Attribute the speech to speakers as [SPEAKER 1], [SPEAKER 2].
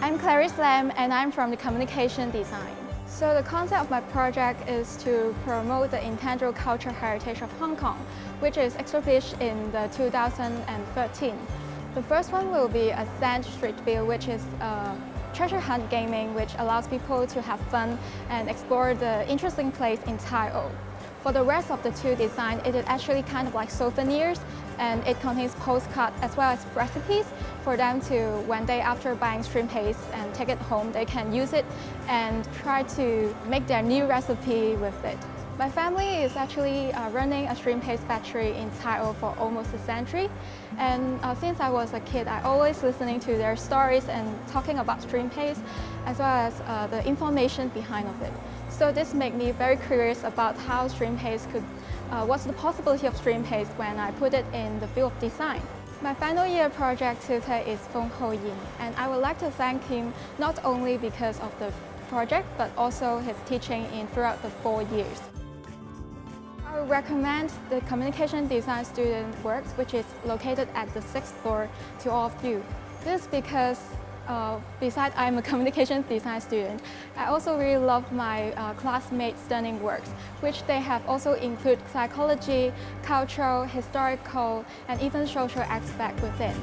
[SPEAKER 1] I'm Clarice Lam and I'm from the Communication Design. So the concept of my project is to promote the intangible cultural heritage of Hong Kong, which is established in the 2013. The first one will be a sand street view, which is treasure hunt gaming, which allows people to have fun and explore the interesting place in Tai O. For the rest of the two designs, it is actually kind of like souvenirs, and it contains postcards as well as recipes for them to, when they after buying shrimp paste and take it home, they can use it and try to make their new recipe with it. My family is actually running a shrimp paste factory in Tai O for almost a century, and since I was a kid, I always listening to their stories and talking about shrimp paste, as well as the information behind of it. So this made me very curious about how shrimp paste could, what's the possibility of shrimp paste when I put it in the field of design. My final year project tutor is Feng Ho Yin, and I would like to thank him not only because of the project, but also his teaching throughout the 4 years. I would recommend the Communication Design Student Works, which is located at the 6th floor, to all of you. This is because besides I'm a communication design student, I also really love my classmates' stunning works, which they have also include psychology, cultural, historical, and even social aspect within.